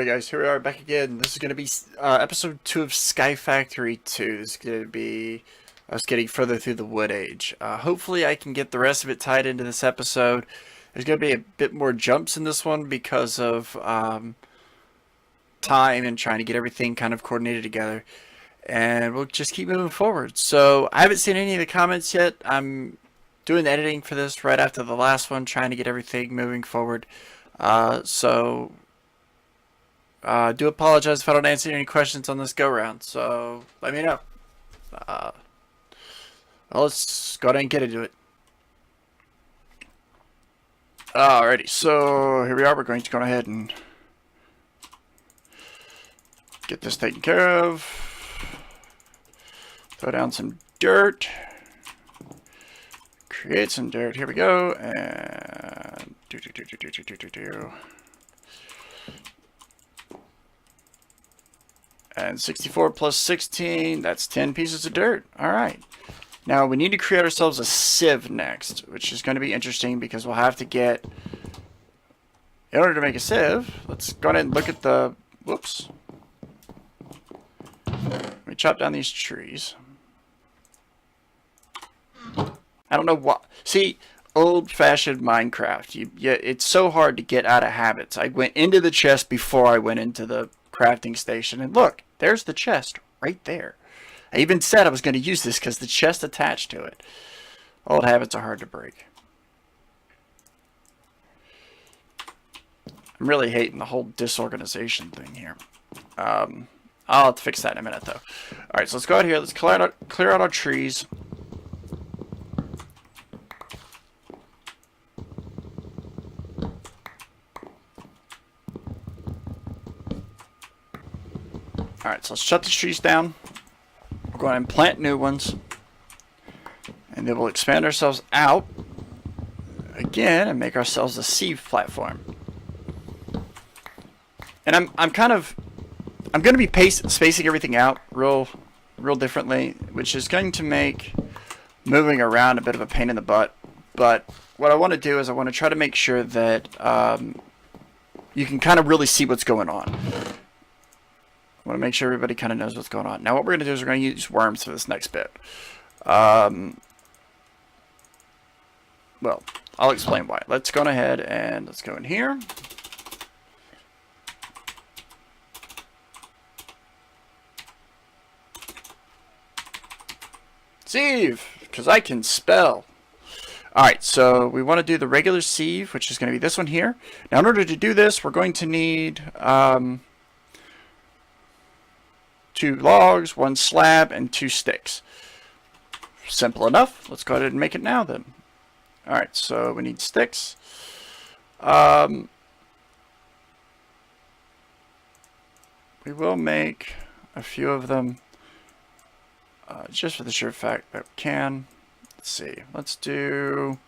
Alright guys, here we are back again. This is going to be episode 2 of Skyfactory 2. This is going to be us getting further through the Wood Age. Hopefully I can get the rest of it tied into this episode. There's going to be a bit more jumps in this one because of time and trying to get everything kind of coordinated together. And we'll just keep moving forward. So I haven't seen any of the comments yet. I'm doing the editing for this right after the last one, trying to get everything moving forward. Do apologize if I don't answer any questions on this go-round, so let me know. Well, let's go ahead and get into it. Alrighty, so here we are. We're going to go ahead and get this taken care of. Throw down some dirt. Create some dirt. Here we go. And And 64 plus 16, that's 10 pieces of dirt. Alright. Now we need to create ourselves a sieve next, which is going to be interesting because we'll have to get, in order to make a sieve, let's go ahead and look at the, whoops. Let me chop down these trees. I don't know what, see, old-fashioned Minecraft, it's so hard to get out of habits. I went into the chest before I went into the crafting station, and look, there's the chest right there. I even said I was going to use this because the chest attached to it. Old habits are hard to break. I'm really hating the whole disorganization thing here. I'll have to fix that in a minute though. Alright, so let's go out here, let's clear out our trees. Alright, so let's shut these trees down. We'll go ahead and plant new ones. And then we'll expand ourselves out again and make ourselves a sieve platform. And I'm going to be spacing everything out real differently, which is going to make moving around a bit of a pain in the butt. But what I want to do is I want to try to make sure that you can kind of really see what's going on. I want to make sure everybody kind of knows what's going on. Now what we're going to do is we're going to use worms for this next bit. Well, I'll explain why. Let's go ahead and let's go in here. Sieve, because I can spell. Alright, so we want to do the regular sieve, which is going to be this one here. Now in order to do this, we're going to need 2 logs, 1 slab, and 2 sticks. Simple enough. Let's go ahead and make it now then. Alright, so we need sticks. We will make a few of them just for the sheer fact that we can. Let's see. Let's do...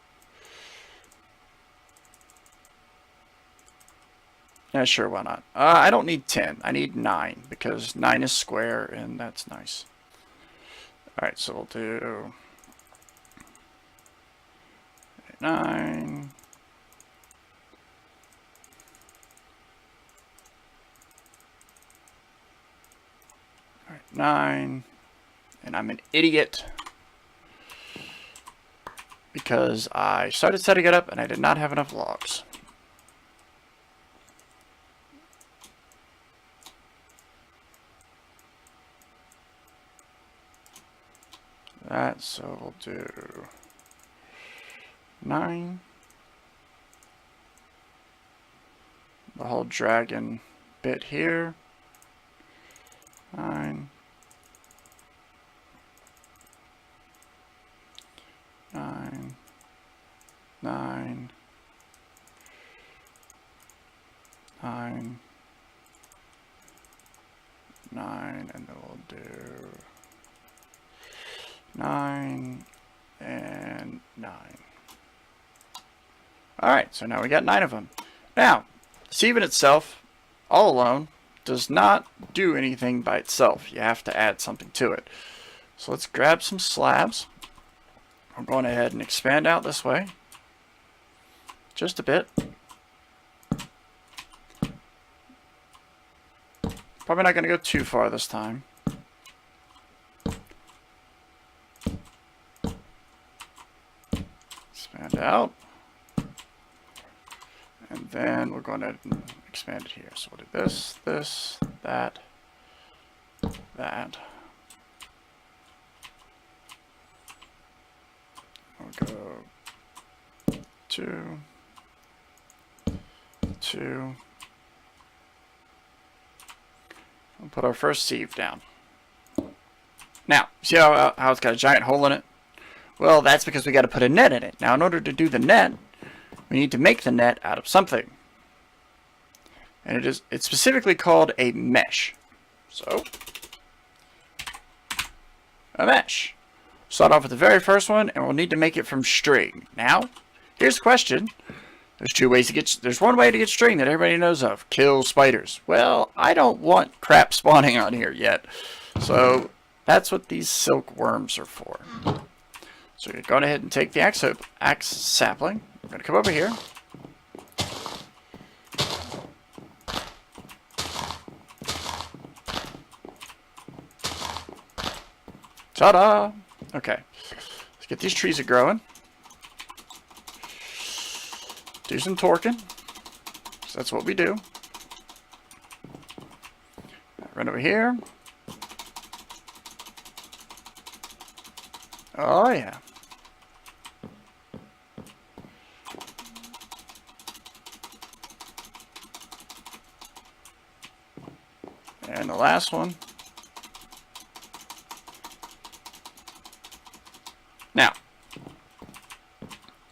Yeah, sure, why not? I don't need 10. I need 9, because 9 is square, and that's nice. Alright, so we'll do 9. Alright, 9. And I'm an idiot, because I started setting it up, and I did not have enough logs. So we'll do 9. The whole dragon bit here. 9. 9. 9. 9. 9. And then we'll do 9 and 9. Alright, so now we got 9 of them. Now, sieve in itself, all alone, does not do anything by itself. You have to add something to it. So let's grab some slabs. I'm going ahead and expand out this way. Just a bit. Probably not going to go too far this time. Expand out. And then we're going to expand it here. So we'll do this, this, that, that. We'll go 2, 2. We'll put our first sieve down. Now, see how it's got a giant hole in it? Well, that's because we got to put a net in it. Now, in order to do the net, we need to make the net out of something. And it's specifically called a mesh. So, a mesh. Start off with the very first one, and we'll need to make it from string. Now, here's the question. There's one way to get string that everybody knows of. Kill spiders. Well, I don't want crap spawning on here yet. So, that's what these silk worms are for. So we're going ahead and take the axe sapling. We're going to come over here. Ta-da! Okay. Let's get these trees growing. Do some torquing. So that's what we do. Run over here. Oh, yeah. And the last one. Now,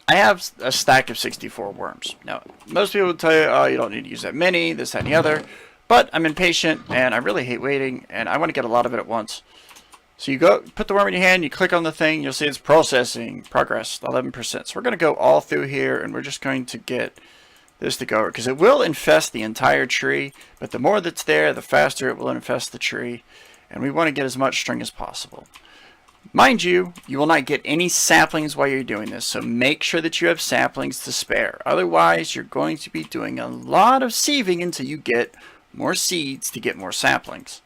I have a stack of 64 worms. Now, most people would tell you, oh, you don't need to use that many, this, that, and the other. But I'm impatient, and I really hate waiting, and I want to get a lot of it at once. So you go, put the worm in your hand, you click on the thing, you'll see it's processing, progress, 11%. So we're going to go all through here, and we're just going to get this to go, because it will infest the entire tree, but the more that's there, the faster it will infest the tree, and we want to get as much string as possible. Mind you, you will not get any saplings while you're doing this, so make sure that you have saplings to spare. Otherwise, you're going to be doing a lot of sieving until you get more seeds to get more saplings.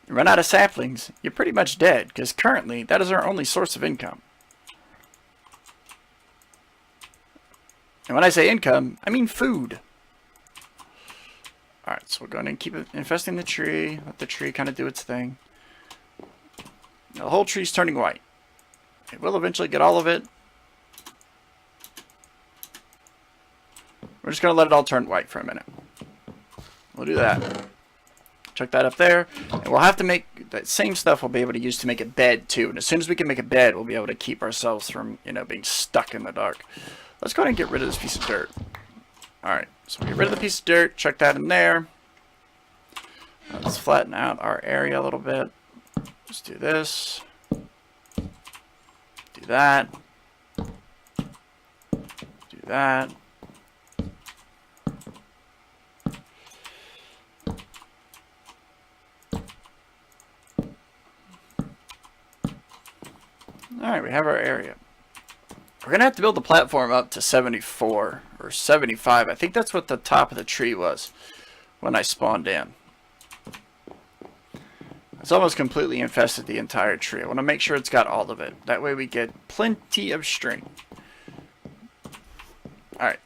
You run out of saplings, you're pretty much dead, because currently that is our only source of income. And when I say income, I mean food. Alright, so we're going to keep infesting the tree, let the tree kind of do its thing. Now, the whole tree's turning white. It will eventually get all of it. We're just going to let it all turn white for a minute. We'll do that. Chuck that up there, and we'll have to make that same stuff we'll be able to use to make a bed too. And as soon as we can make a bed, we'll be able to keep ourselves from, being stuck in the dark. Let's go ahead and get rid of this piece of dirt. Alright, so we get rid of the piece of dirt, chuck that in there. Let's flatten out our area a little bit. Let's do this. Do that. Do that. Alright, we have our area. We're going to have to build the platform up to 74 or 75. I think that's what the top of the tree was when I spawned in. It's almost completely infested the entire tree. I want to make sure it's got all of it. That way we get plenty of string. Alright.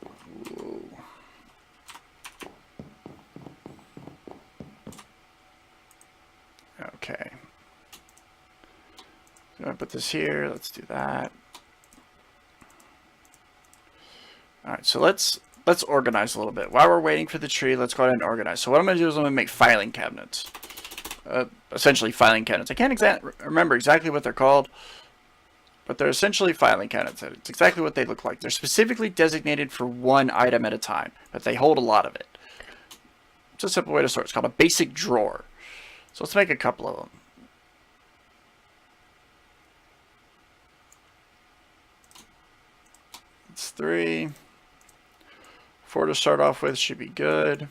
Okay. So I put this here. Let's do that. Alright, so let's organize a little bit. While we're waiting for the tree, let's go ahead and organize. So what I'm going to do is I'm going to make filing cabinets. Essentially filing cabinets. I can't remember exactly what they're called, but they're essentially filing cabinets. It's exactly what they look like. They're specifically designated for one item at a time, but they hold a lot of it. It's a simple way to store. It's called a basic drawer. So let's make a couple of them. It's 3. 4 to start off with should be good.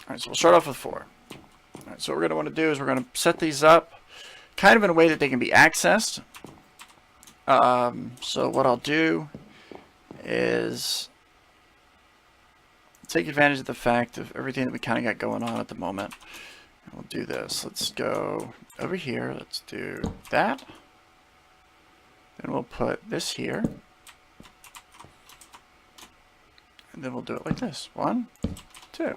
Alright, so we'll start off with 4. Alright, so what we're going to want to do is we're going to set these up kind of in a way that they can be accessed. So what I'll do is take advantage of the fact of everything that we kind of got going on at the moment. We'll do this. Let's go over here. Let's do that. Then we'll put this here. And then we'll do it like this. 1, 2.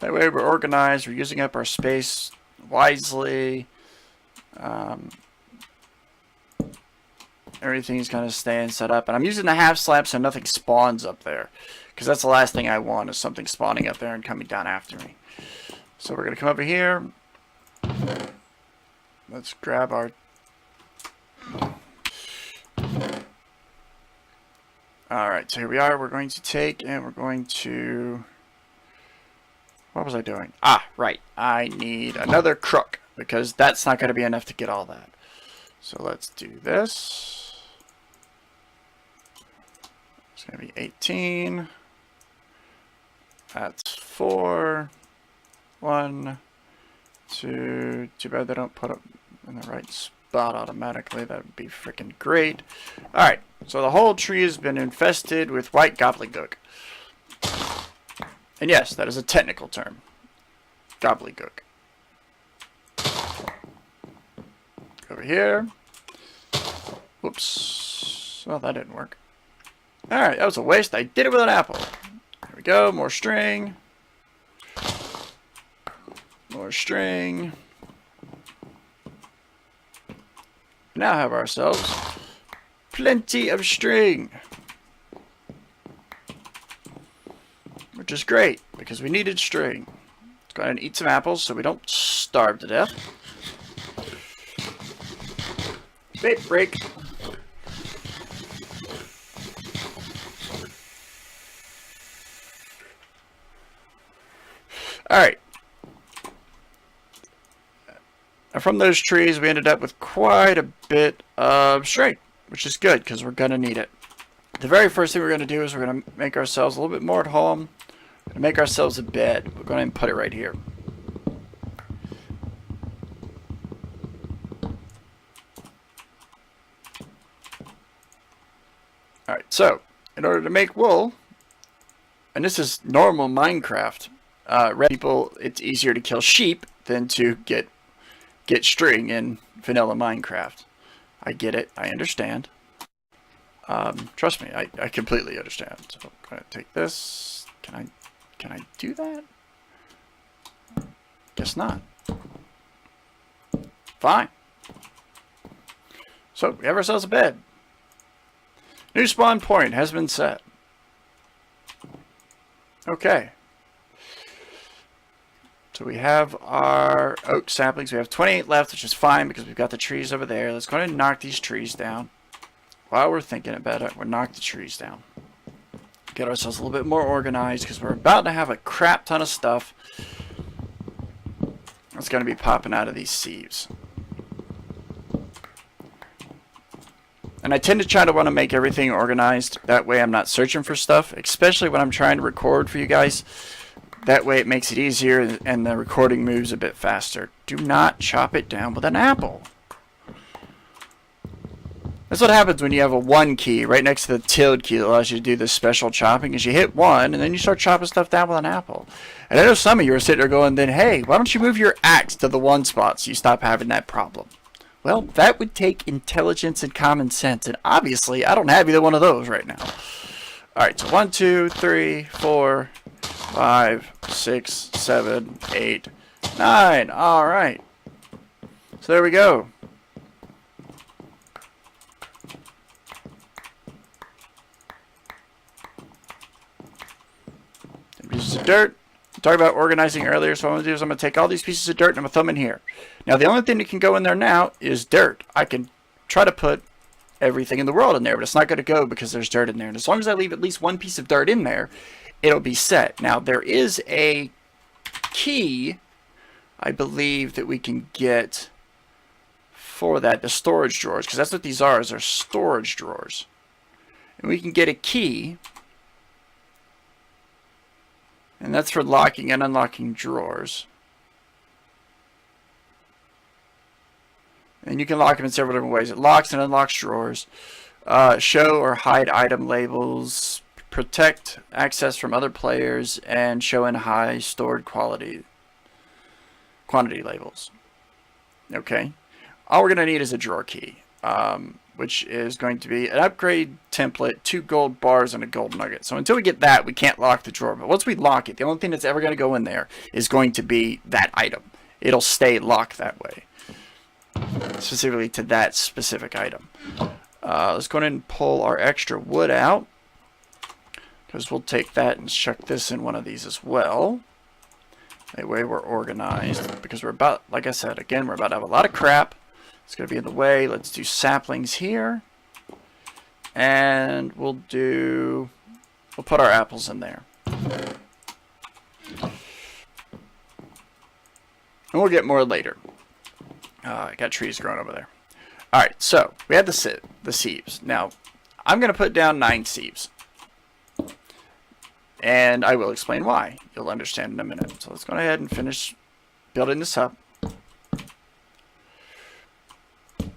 That way we're organized. We're using up our space wisely. Everything's kind of staying set up. And I'm using the half slab so nothing spawns up there. Because that's the last thing I want, is something spawning up there and coming down after me. So we're going to come over here. Let's grab our... Alright, so here we are. We're going to take and we're going to... What was I doing? Ah, right. I need another crook because that's not going to be enough to get all that. So let's do this. It's going to be 18. That's 4. 1, 2. Too bad they don't put it in the right spot automatically. That would be freaking great. Alright, so the whole tree has been infested with white gobbledygook. And yes, that is a technical term. Gobbledygook. Over here. Whoops. Well, that didn't work. Alright, that was a waste. I did it with an apple. Here we go. More string. More string. Now have ourselves plenty of string. Which is great, because we needed string. Let's go ahead and eat some apples so we don't starve to death. Bait break. Alright. And from those trees, we ended up with quite a bit of string, which is good, because we're going to need it. The very first thing we're going to do is we're going to make ourselves a little bit more at home. We're going to make ourselves a bed. We're going to put it right here. Alright, so, in order to make wool, and this is normal Minecraft, people, it's easier to kill sheep than to get string in vanilla Minecraft. I get it. I understand. Trust me, I completely understand. So I'm going to take this. Can I do that? Guess not. Fine. So we have ourselves a bed. New spawn point has been set. Okay. So we have our oak saplings. We have 28 left, which is fine because we've got the trees over there. Let's go ahead and knock these trees down. While we're thinking about it, we'll knock the trees down. Get ourselves a little bit more organized because we're about to have a crap ton of stuff that's going to be popping out of these sieves. And I tend to try to want to make everything organized. That way I'm not searching for stuff, especially when I'm trying to record for you guys. That way it makes it easier and the recording moves a bit faster. Do not chop it down with an apple. That's what happens when you have a 1 key right next to the tilde key that allows you to do this special chopping. Is you hit 1 and then you start chopping stuff down with an apple. And I know some of you are sitting there going, then hey, why don't you move your axe to the 1 spot so you stop having that problem? Well, that would take intelligence and common sense, and obviously I don't have either one of those right now. Alright, so 1, 2, 3, 4, 5, 6, 7, 8, 9. Alright. So there we go. Pieces of dirt. I talked about organizing earlier, so what I'm going to do is I'm going to take all these pieces of dirt and I'm going to throw them in here. Now the only thing that can go in there now is dirt. I can try to put everything in the world in there, but it's not going to go because there's dirt in there. And as long as I leave at least 1 piece of dirt in there, it'll be set. Now there is a key, I believe, that we can get for that, the storage drawers, because that's what these are, is they're storage drawers. And we can get a key, and that's for locking and unlocking drawers. And you can lock them in several different ways. It locks and unlocks drawers. Show or hide item labels, protect access from other players, and show in high stored quantity labels. Okay. All we're going to need is a drawer key, which is going to be an upgrade template, 2 gold bars, and a gold nugget. So until we get that, we can't lock the drawer. But once we lock it, the only thing that's ever going to go in there is going to be that item. It'll stay locked that way, specifically to that specific item. Let's go ahead and pull our extra wood out, because we'll take that and chuck this in one of these as well. That way we're organized, because we're about, like I said, again, we're about to have a lot of crap. It's going to be in the way. Let's do saplings here. And we'll put our apples in there. And we'll get more later. I got trees growing over there. Alright, so we had the sieves. Now, I'm going to put down 9 sieves. And I will explain why. You'll understand in a minute. So let's go ahead and finish building this up. And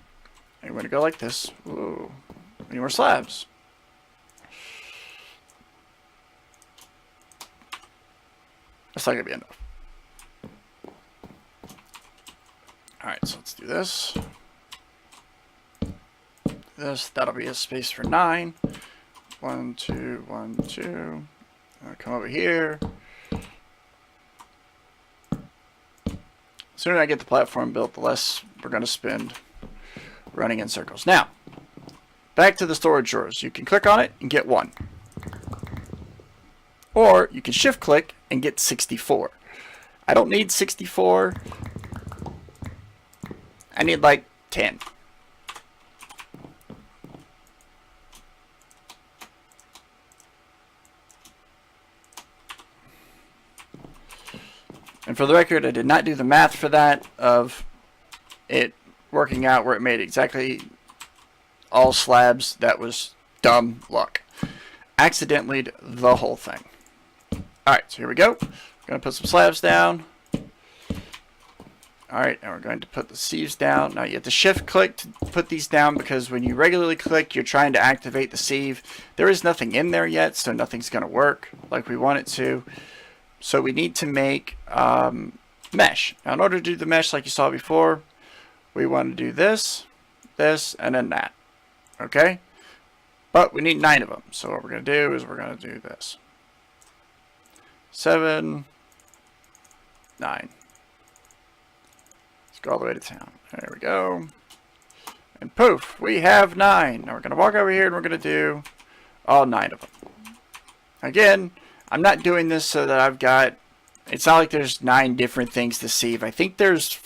we're going to go like this. Ooh, any more slabs? That's not going to be enough. Alright, so let's do this. That'll be a space for 9. 1, 2, 1, 2. I'll come over here. The sooner I get the platform built, the less we're going to spend running in circles. Now, back to the storage drawers. You can click on it and get 1. Or you can shift click and get 64. I don't need 64. I need like 10. And for the record, I did not do the math for that of it working out where it made exactly all slabs. That was dumb luck. Accidentally the whole thing. Alright, so here we go. We're going to put some slabs down. Alright, and we're going to put the sieves down. Now you have to shift click to put these down, because when you regularly click, you're trying to activate the sieve. There is nothing in there yet, so nothing's going to work like we want it to. So we need to make mesh. Now in order to do the mesh like you saw before, we want to do this, this, and then that. Okay? But we need 9 of them. So what we're going to do is we're going to do this. 7, 9. Let's go all the way to town. There we go. And poof, we have 9. Now we're going to walk over here and we're going to do all 9 of them. Again, I'm not doing this so that I've got, it's not like there's 9 different things to sieve. I think there's,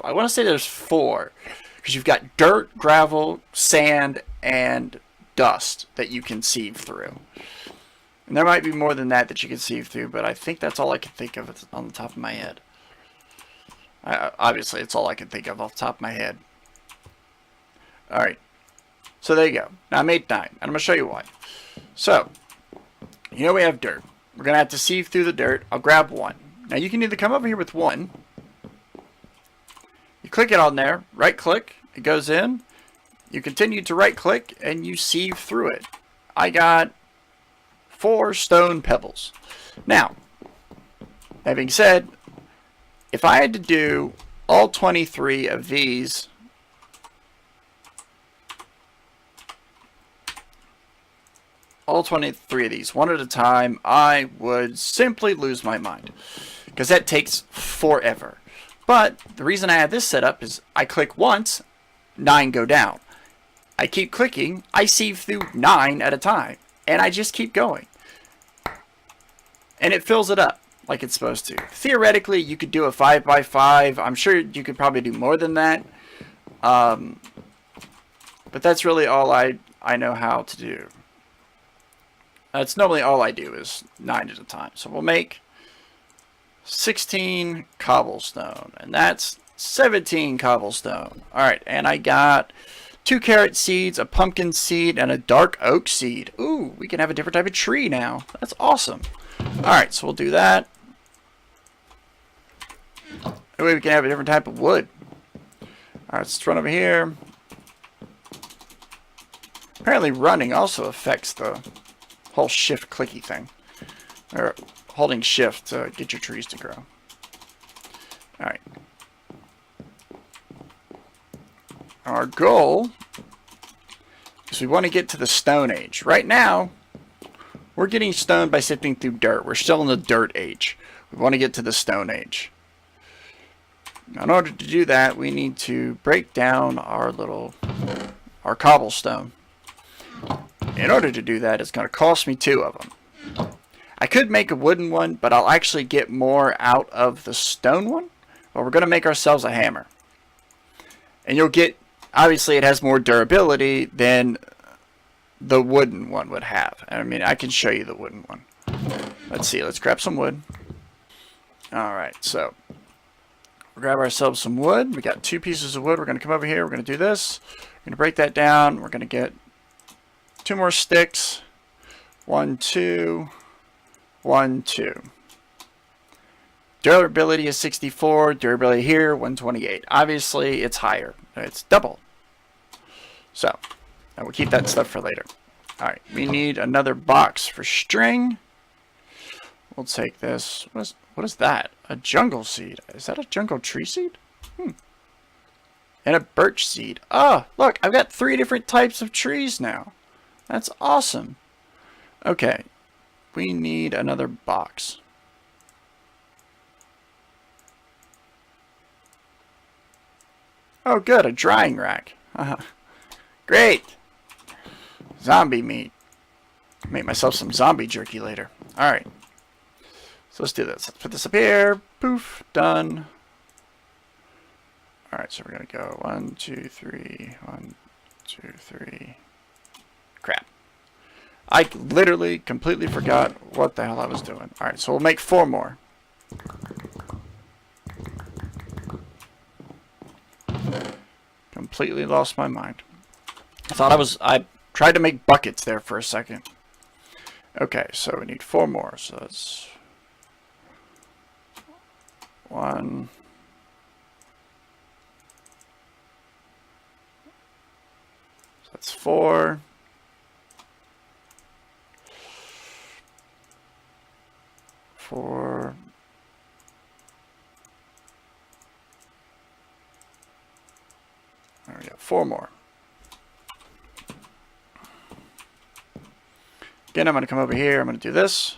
I want to say there's 4. Because you've got dirt, gravel, sand, and dust that you can sieve through. And there might be more than that that you can sieve through, but I think that's all I can think of on the top of my head. Obviously, it's all I can think of off the top of my head. Alright. So there you go. Now I made 9, and I'm going to show you why. So, you know we have dirt. We're going to have to sieve through the dirt. I'll grab 1. Now you can either come over here with 1. You click it on there. Right click. It goes in. You continue to right click and you sieve through it. I got 4 stone pebbles. Now, that being said, if I had to do all 23 of these, one at a time, I would simply lose my mind, because that takes forever. But the reason I have this set up is I click once, 9 go down. I keep clicking, I sieve through 9 at a time, and I just keep going. And it fills it up like it's supposed to. Theoretically, you could do a 5x5. I'm sure you could probably do more than that. But that's really all I know how to do. That's normally all I do is 9 at a time. So we'll make 16 cobblestone. And that's 17 cobblestone. Alright, and I got 2 carrot seeds, a pumpkin seed, and a dark oak seed. Ooh, we can have a different type of tree now. That's awesome. Alright, so we'll do that. That way we can have a different type of wood. Alright, let's run over here. Apparently running also affects the whole shift clicky thing. Or holding shift to get your trees to grow. Alright. Our goal is we want to get to the Stone Age. Right now, we're getting stoned by sifting through dirt. We're still in the Dirt Age. We want to get to the Stone Age. Now, in order to do that, we need to break down our cobblestone. In order to do that, it's going to cost me 2 of them. I could make a wooden one, but I'll actually get more out of the stone one. But we're going to make ourselves a hammer. And you'll get, obviously it has more durability than the wooden one would have. I mean, I can show you the wooden one. Let's see, let's grab some wood. Alright, so we'll grab ourselves some wood. We got 2 pieces of wood. We're going to come over here. We're going to do this. We're going to break that down. We're going to get 2 more sticks. 1, 2. 1, 2. Durability is 64. Durability here, 128. Obviously, it's higher. It's double. So, I will keep that stuff for later. Alright, we need another box for string. We'll take this. What is that? A jungle seed. Is that a jungle tree seed? And a birch seed. Oh, look, I've got 3 different types of trees now. That's awesome. Okay, we need another box. Oh, good, a drying rack. Great. Zombie meat. Make myself some zombie jerky later. Alright. So let's do this. Let's put this up here. Poof. Done. Alright, so we're going to go 1, 2, 3. 1, 2, 3. Crap. I literally completely forgot what the hell I was doing. Alright, so we'll make 4 more. Completely lost my mind. I tried to make buckets there for a second. Okay, so we need 4 more. So that's 1. So that's 4. 4. There we go, 4 more. Again, I'm going to come over here. I'm going to do this.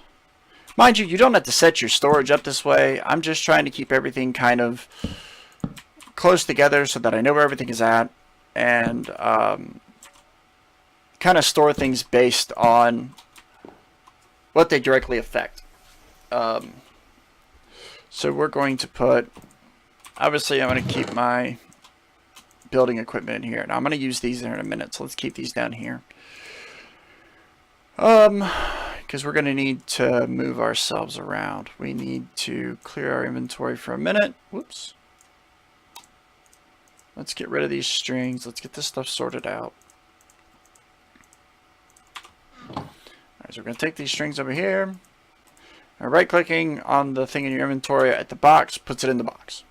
Mind you, you don't have to set your storage up this way. I'm just trying to keep everything kind of close together so that I know where everything is at. And kind of store things based on what they directly affect. So we're going to put... Obviously, I'm going to keep my building equipment in here. Now, I'm going to use these in a minute. So let's keep these down here. Because we're going to need to move ourselves around. We need to clear our inventory for a minute. Whoops. Let's get rid of these strings. Let's get this stuff sorted out. Alright, so we're going to take these strings over here. And right-clicking on the thing in your inventory at the box puts it in the box.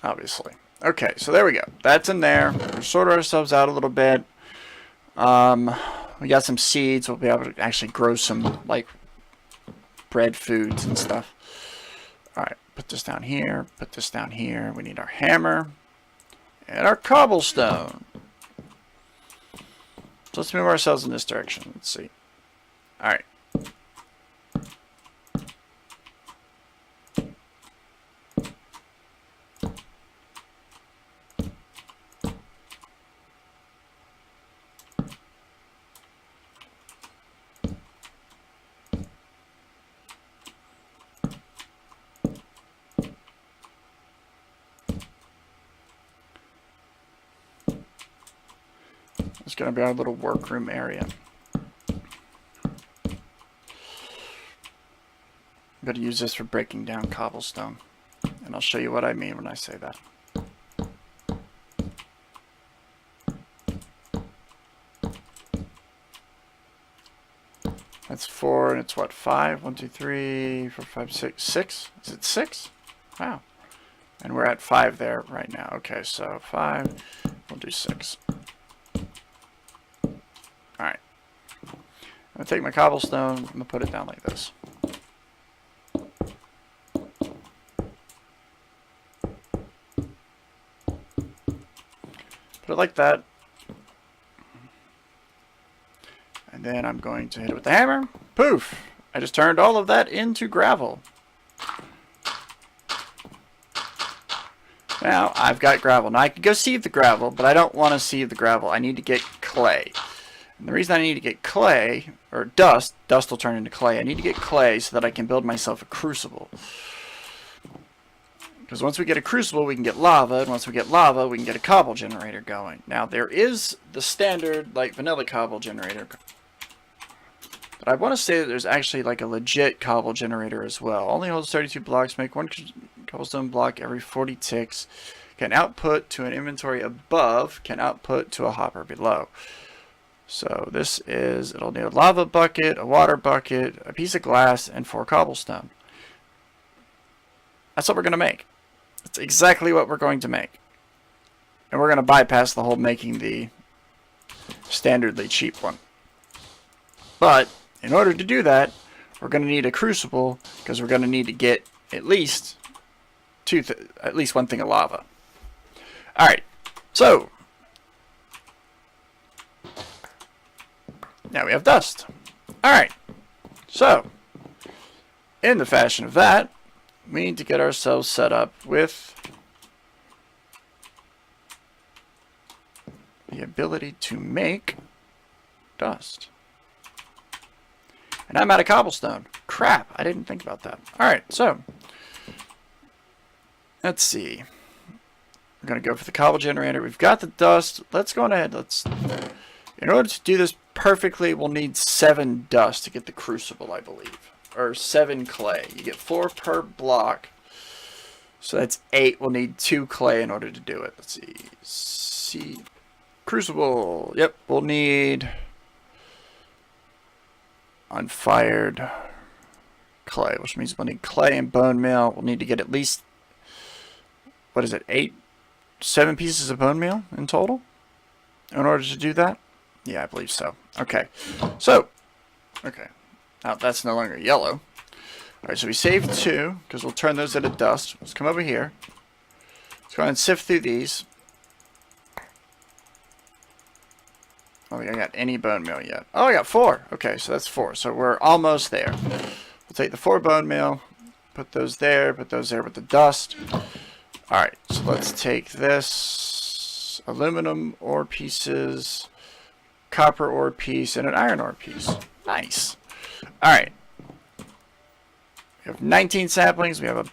Obviously. Okay, so there we go. That's in there. We'll sort ourselves out a little bit. We got some seeds. We'll be able to actually grow some, like, bread foods and stuff. Alright, put this down here. Put this down here. We need our hammer. And our cobblestone. So let's move ourselves in this direction. Let's see. Alright. It's going to be our little workroom area. I'm going to use this for breaking down cobblestone. And I'll show you what I mean when I say that. That's 4, and it's what, 5? 1, 2, 3, 4, 5, 6. 6? Is it 6? Wow. And we're at 5 there right now. Okay, so 5, we'll do 6. Alright. I'm going to take my cobblestone, I'm going to put it down like this. Put it like that. And then I'm going to hit it with the hammer. Poof! I just turned all of that into gravel. Now, I've got gravel. Now, I could go sieve the gravel, but I don't want to sieve the gravel. I need to get clay. And the reason I need to get clay, or dust will turn into clay. I need to get clay so that I can build myself a crucible. Because once we get a crucible, we can get lava, and once we get lava, we can get a cobble generator going. Now, there is the standard, like, vanilla cobble generator. But I want to say that there's actually, like, a legit cobble generator as well. Only holds 32 blocks, make 1 cobblestone block every 40 ticks. Can output to an inventory above, can output to a hopper below. So this is, it'll need a lava bucket, a water bucket, a piece of glass, and 4 cobblestone. That's what we're going to make. That's exactly what we're going to make. And we're going to bypass the whole making the standardly cheap one. But in order to do that, we're going to need a crucible because we're going to need to get at least one thing of lava. All right. So now we have dust. All right. So in the fashion of that, we need to get ourselves set up with the ability to make dust. And I'm out of cobblestone. Crap, I didn't think about that. Alright, so let's see. We're going to go for the cobble generator. We've got the dust. Let's go on ahead. In order to do this perfectly, we'll need 7 dust to get the crucible, I believe. Or 7 clay. You get 4 per block. So that's 8. We'll need 2 clay in order to do it. Let's see. Crucible. Yep, we'll need unfired clay, which means we'll need clay and bone meal. We'll need to get at least, what is it, 7 pieces of bone meal in total in order to do that? Yeah, I believe so. Okay. So, okay. Now, that's no longer yellow. Alright, so we saved 2, because we'll turn those into dust. Let's come over here. Let's go ahead and sift through these. Oh, I got any bone meal yet. Oh, I got 4. Okay, so that's 4. So we're almost there. We'll take the 4 bone meal, put those there with the dust. Alright, so let's take this aluminum ore pieces, copper ore piece, and an iron ore piece. Nice. Alright. We have 19 saplings. We have a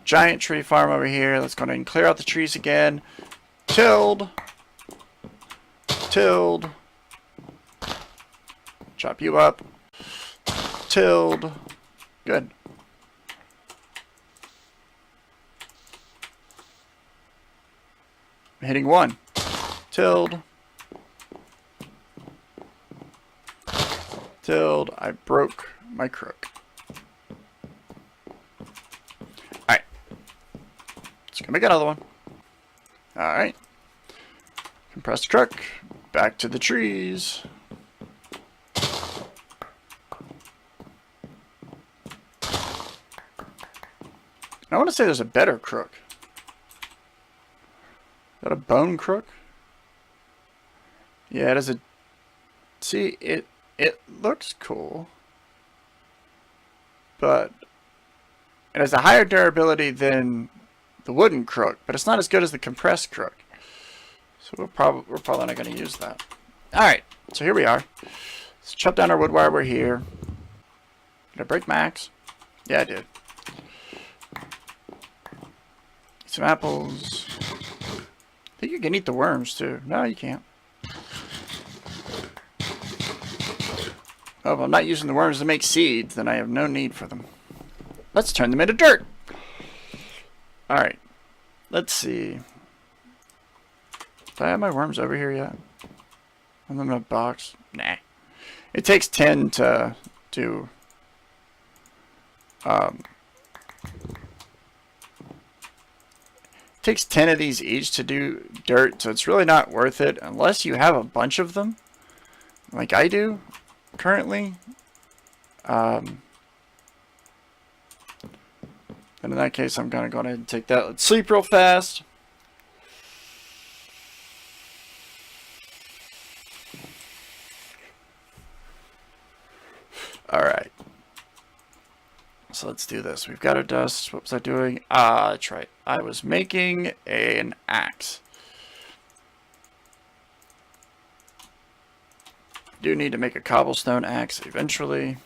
giant tree farm over here. Let's go ahead and clear out the trees again. Tilled. Chop you up. Tilled. Good. I'm hitting 1. Tilled. I broke my crook. Alright. Let's go make another one. Alright. Compress the crook. Back to the trees. I want to say there's a better crook. Is that a bone crook? Yeah, it is a... See, it looks cool. But it has a higher durability than the wooden crook, but it's not as good as the compressed crook. So we're probably not going to use that. Alright, so here we are. Let's chop down our wood while we're here. Did I break my axe? Yeah, I did. Eat some apples. I think you can eat the worms too. No, you can't. Oh, if I'm not using the worms to make seeds, then I have no need for them. Let's turn them into dirt. Alright. Let's see. Do I have my worms over here yet? I'm in a box. Nah. It takes 10 to do... takes 10 of these each to do dirt, so it's really not worth it unless you have a bunch of them, like I do currently. And in that case, I'm gonna go ahead and take that. Let's sleep real fast. Alright. So let's do this. We've got our dust. What was I doing? Ah, that's right. I was making an axe. Do need to make a cobblestone axe eventually.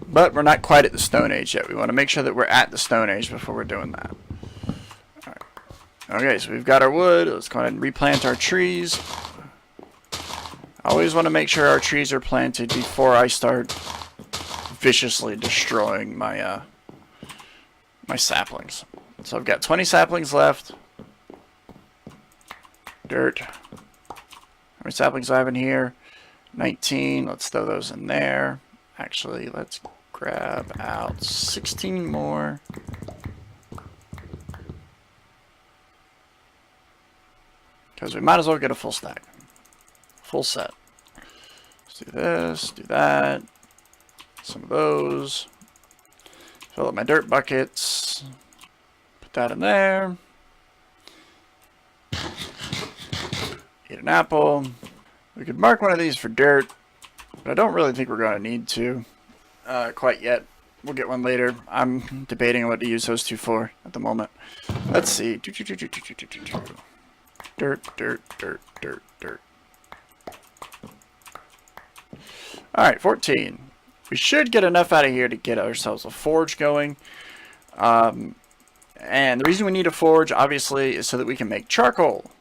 But we're not quite at the Stone Age yet. We want to make sure that we're at the Stone Age before we're doing that. Alright. Okay, so we've got our wood. Let's go ahead and replant our trees. I always want to make sure our trees are planted before I start viciously destroying my my saplings. So I've got 20 saplings left. Dirt. How many saplings do I have in here? 19. Let's throw those in there. Actually, let's grab out 16 more. Because we might as well get a full stack. Full set. Let's do this, do that. Some of those. Fill up my dirt buckets. Put that in there. Eat an apple. We could mark one of these for dirt, but I don't really think we're going to need to quite yet. We'll get one later. I'm debating what to use those two for at the moment. Let's see. Dirt, dirt, dirt, dirt, dirt. Alright, 14. We should get enough out of here to get ourselves a forge going. And the reason we need a forge, obviously, is so that we can make charcoal.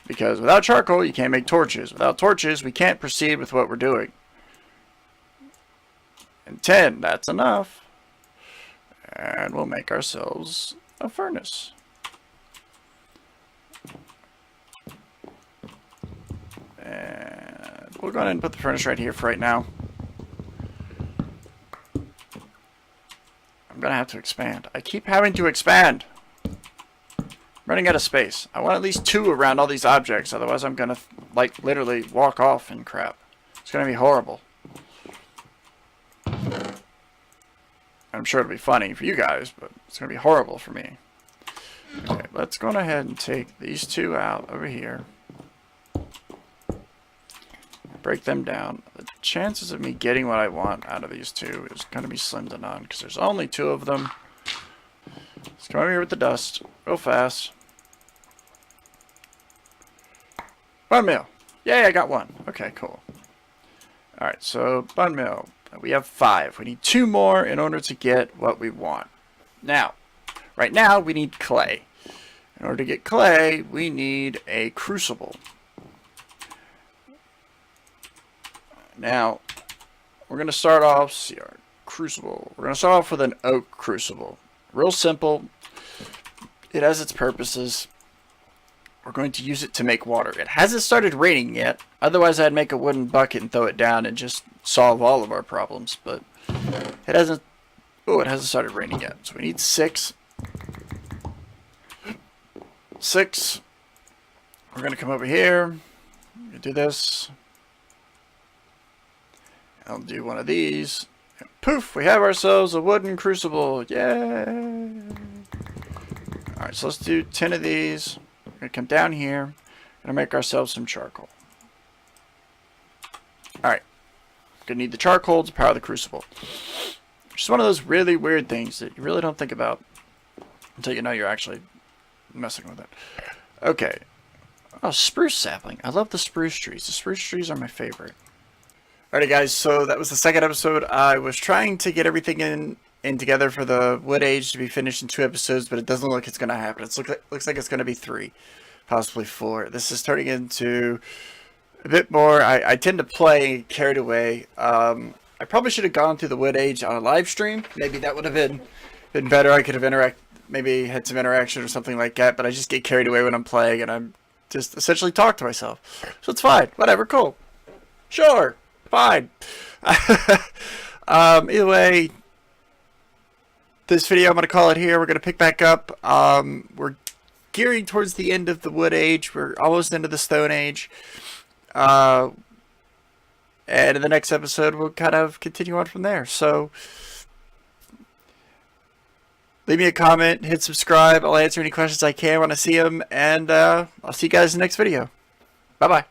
Because without charcoal, you can't make torches. Without torches, we can't proceed with what we're doing. And 10, that's enough. And we'll make ourselves a furnace. And we'll go ahead and put the furnace right here for right now. I'm going to have to expand. I keep having to expand. I'm running out of space. I want at least 2 around all these objects. Otherwise, I'm going to, like, literally walk off and crap. It's going to be horrible. I'm sure it'll be funny for you guys, but it's going to be horrible for me. Okay, let's go ahead and take these 2 out over here. Break them down. The chances of me getting what I want out of these 2 is going to be slim to none, because there's only 2 of them. Let's come over here with the dust. Real fast. Bone meal. Yay, I got 1. Okay, cool. Alright, so bone meal. We have 5. We need 2 more in order to get what we want. Now, right now, we need clay. In order to get clay, we need a crucible. Now, we're going to start off, see our crucible. We're going to start off with an oak crucible. Real simple. It has its purposes. We're going to use it to make water. It hasn't started raining yet. Otherwise, I'd make a wooden bucket and throw it down and just solve all of our problems. But it hasn't. Oh, it hasn't started raining yet. So we need 6. 6. We're going to come over here. We're going to do this. I'll do one of these. And poof! We have ourselves a wooden crucible. Yay! Alright, so let's do 10 of these. We're going to come down here. We're going to make ourselves some charcoal. Alright. Going to need the charcoal to power the crucible. Which is one of those really weird things that you really don't think about until you know you're actually messing with it. Okay. Oh, spruce sapling. I love the spruce trees. The spruce trees are my favorite. Alrighty guys, so that was the second episode. I was trying to get everything in together for the Wood Age to be finished in 2 episodes, but it doesn't look like it's going to happen. It looks like it's going to be 3, possibly 4. This is turning into a bit more. I tend to play carried away. I probably should have gone through the Wood Age on a live stream. Maybe that would have been better. I could have maybe had some interaction or something like that, but I just get carried away when I'm playing, and I'm just essentially talk to myself. So it's fine. Whatever, cool. Sure. Fine. Either way, this video I'm going to call it here. We're going to pick back up. We're gearing towards the end of the Wood Age. We're almost into the Stone Age. And in the next episode, we'll kind of continue on from there. So leave me a comment, hit subscribe. I'll answer any questions I can when I see them. And I'll see you guys in the next video. Bye-bye.